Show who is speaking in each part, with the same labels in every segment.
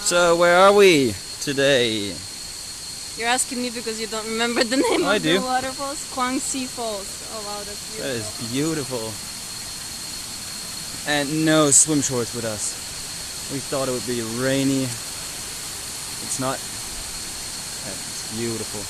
Speaker 1: So where are we today?
Speaker 2: You're asking me because you don't remember the name of
Speaker 1: the
Speaker 2: waterfalls? Kuang Si Falls. Oh wow, that's beautiful.
Speaker 1: That is beautiful. And no swim shorts with us. We thought it would be rainy. It's not. It's beautiful.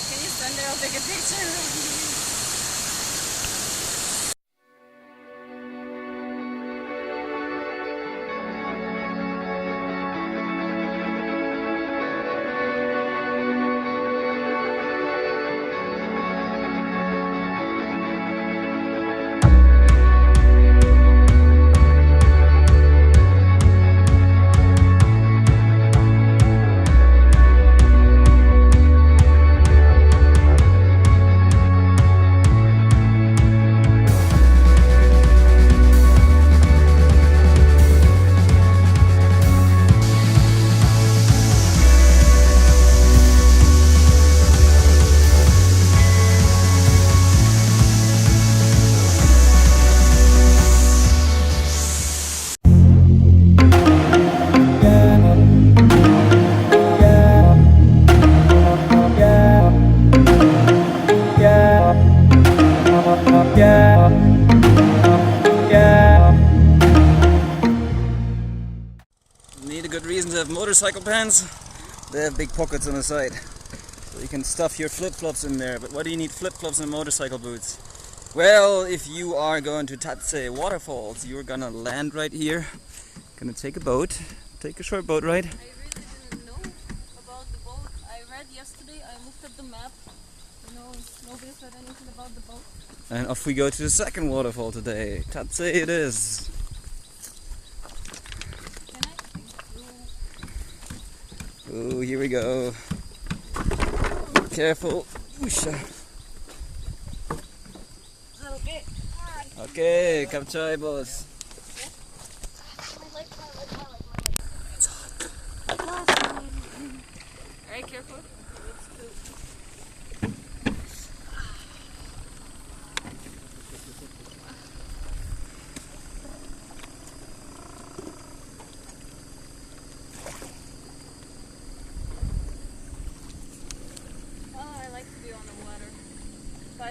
Speaker 2: Can you stand there? I'll take a picture.
Speaker 1: Need a good reason to have motorcycle pants. They have big pockets on the side, so you can stuff your flip-flops in there. But why do you need flip-flops and motorcycle boots? Well, if you are going to Tatse Waterfalls, you're gonna land right here. Gonna take a boat, take a short boat ride.
Speaker 2: I really didn't know about the boat. I read yesterday, I looked at the map. Nobody said anything about the boat.
Speaker 1: And off we go to the second waterfall today. Tatse it is. Oh, here we go. Careful. Oosha. Okay, kapchai boss. It's hot.
Speaker 2: Alright, careful.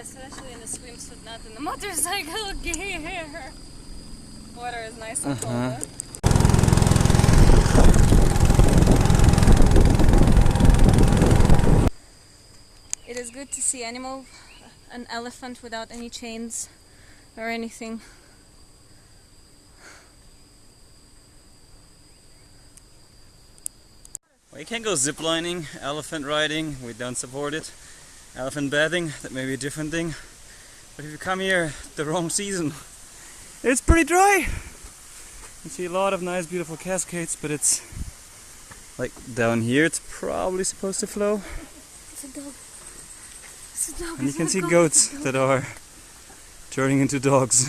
Speaker 2: Especially in the swimsuit, not in the motorcycle gear. Water is nice and cold. Huh? It is good to see an elephant without any chains or anything.
Speaker 1: Well, you can't go ziplining, elephant riding, we don't support it. Elephant bathing, that may be a different thing. But if you come here the wrong season, it's pretty dry. You see a lot of nice beautiful cascades, but it's like down here it's probably supposed to flow.
Speaker 2: It's a dog. It's a dog.
Speaker 1: And you can see goats that are turning into dogs.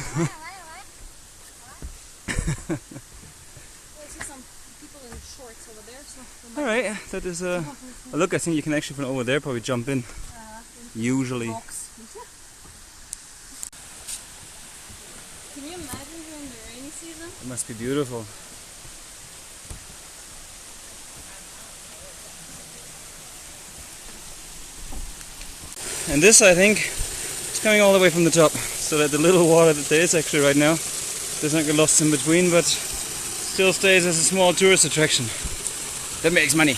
Speaker 1: Alright, that is a look. I think you can actually from over there probably jump in. Usually.
Speaker 2: Can you imagine during the rainy season?
Speaker 1: It must be beautiful. And this, I think, is coming all the way from the top, so that the little water that there is actually right now doesn't get lost in between, but still stays as a small tourist attraction that makes money.